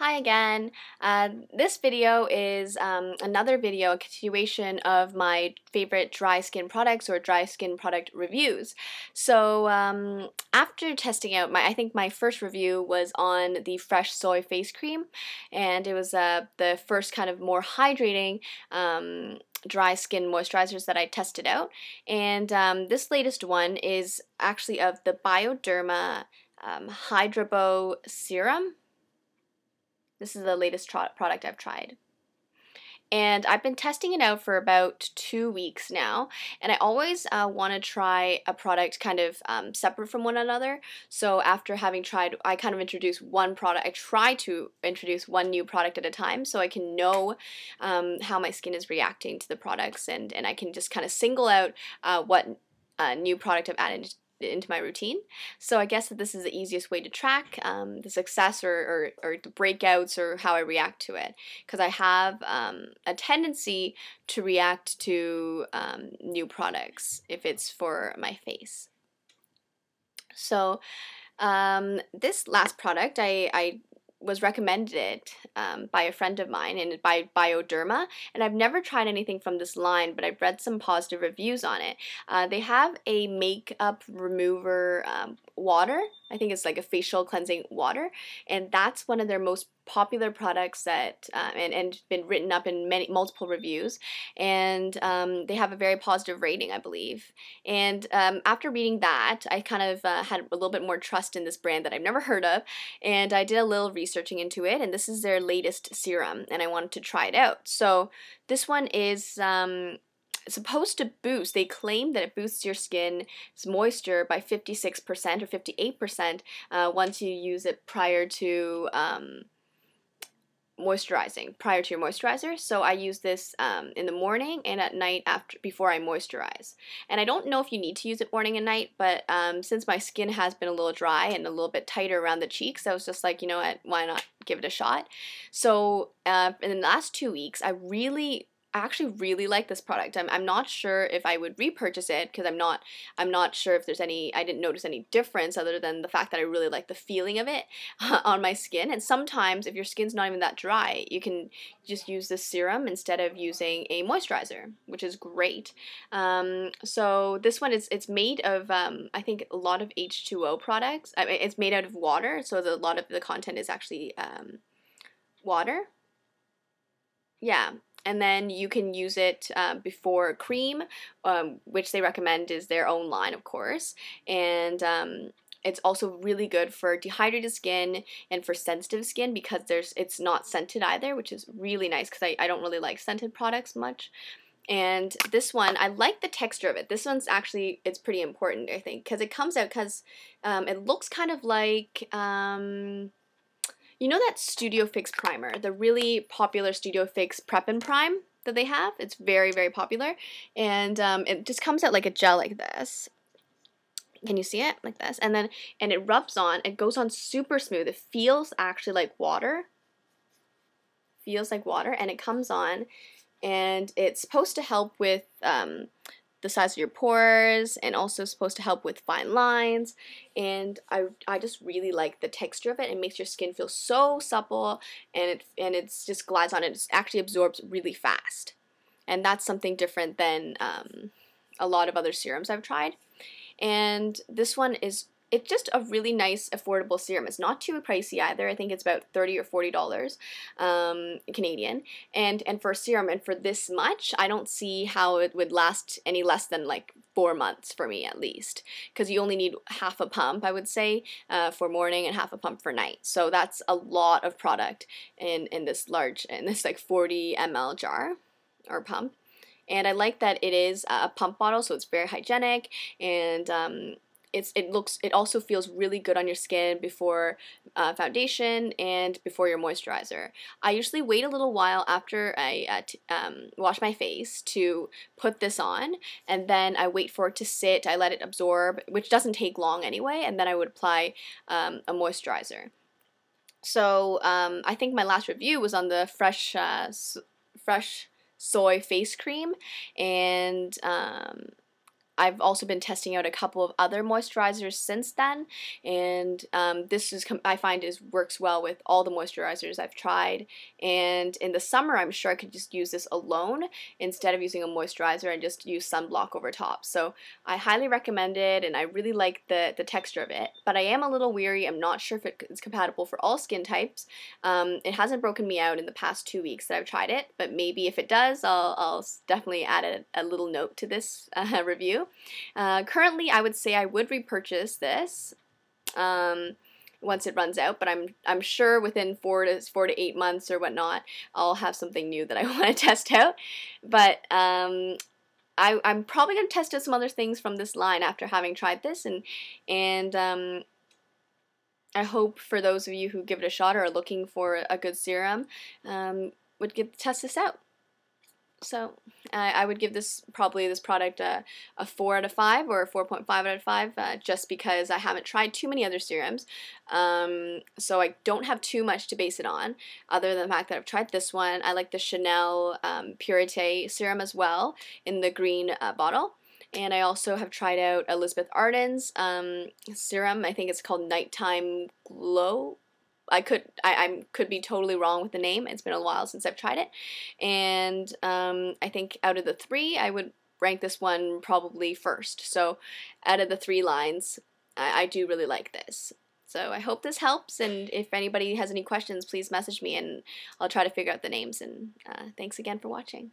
Hi again. This video is another video, a continuation of my favorite dry skin products or dry skin product reviews. So after testing out I think my first review was on the Fresh Soy Face Cream, and it was the first kind of more hydrating dry skin moisturizers that I tested out. And this latest one is actually of the Bioderma Hydrabio Serum. This is the latest product I've tried. And I've been testing it out for about 2 weeks now, and I always want to try a product kind of separate from one another. So after having tried, I kind of introduce one product. I try to introduce one new product at a time so I can know how my skin is reacting to the products, and I can just kind of single out what new product I've added into my routine. So I guess that this is the easiest way to track the success or the breakouts or how I react to it, because I have a tendency to react to new products if it's for my face. So this last product I was recommended by a friend of mine, and by Bioderma, and I've never tried anything from this line, but I've read some positive reviews on it. They have a makeup remover water. I think it's like a facial cleansing water, and that's one of their most popular products that and been written up in multiple reviews, and they have a very positive rating, I believe. And after reading that, I kind of had a little bit more trust in this brand that I've never heard of, and I did a little researching into it, and this is their latest serum, and I wanted to try it out. So this one is supposed to boost, they claim that it boosts your skin's moisture by 56% or 58% once you use it prior to prior to your moisturizer. So I use this in the morning and at night before I moisturize. And I don't know if you need to use it morning and night, but since my skin has been a little dry and a little bit tighter around the cheeks, I was just like, you know what, why not give it a shot? So in the last 2 weeks, I actually really like this product. I'm not sure if I would repurchase it, because I'm not sure if I didn't notice any difference other than the fact that I really like the feeling of it on my skin. And sometimes if your skin's not even that dry, you can just use this serum instead of using a moisturizer, which is great. So this one it's made of I think a lot of H2O products. I mean, it's made out of water, so a lot of the content is actually water. Yeah. And then you can use it before cream, which they recommend is their own line, of course. And it's also really good for dehydrated skin and for sensitive skin, because it's not scented either, which is really nice, because I don't really like scented products much. And this one, I like the texture of it. This one's actually, it's pretty important, I think, because it comes out, because it looks kind of like you know that Studio Fix primer, the really popular Studio Fix Prep and Prime that they have? It's very, very popular. And it just comes out like a gel like this. Can you see it? Like this. And it rubs on. It goes on super smooth. It feels actually like water. Feels like water. And it comes on. And it's supposed to help with the size of your pores, and also supposed to help with fine lines. And I just really like the texture of it. It makes your skin feel so supple, and it's just glides on. It actually absorbs really fast, and that's something different than a lot of other serums I've tried. And this one it's just a really nice, affordable serum. It's not too pricey either. I think it's about $30 or $40 Canadian. And for a serum, and for this much, I don't see how it would last any less than like 4 months for me, at least. Because you only need half a pump, I would say, for morning, and half a pump for night. So that's a lot of product in this like 40 ml jar or pump. And I like that it is a pump bottle, so it's very hygienic, and it also feels really good on your skin before foundation and before your moisturizer. I usually wait a little while after I wash my face to put this on, and then I wait for it to sit. I let it absorb, which doesn't take long anyway, and then I would apply a moisturizer. So I think my last review was on the Fresh Soy Face Cream, and I've also been testing out a couple of other moisturizers since then, and this is I find works well with all the moisturizers I've tried. And in the summer, I'm sure I could just use this alone instead of using a moisturizer and just use sunblock over top. So I highly recommend it, and I really like the texture of it. But I am a little weary. I'm not sure if it's compatible for all skin types. It hasn't broken me out in the past 2 weeks that I've tried it, but maybe if it does, I'll definitely add a little note to this review. Currently, I would say I would repurchase this once it runs out, but I'm sure within 4 to 8 months or whatnot, I'll have something new that I want to test out. But I'm probably going to test out some other things from this line after having tried this, and I hope for those of you who give it a shot or are looking for a good serum would test this out. So I would give this product a 4 out of 5 or a 4.5 out of 5 just because I haven't tried too many other serums. So I don't have too much to base it on other than the fact that I've tried this one. I like the Chanel Purité serum as well in the green bottle. And I also have tried out Elizabeth Arden's serum. I think it's called Nighttime Glow. I could be totally wrong with the name. It's been a while since I've tried it. And I think out of the 3, I would rank this one probably first. So out of the 3 lines, I do really like this. So I hope this helps, and if anybody has any questions, please message me and I'll try to figure out the names. And thanks again for watching.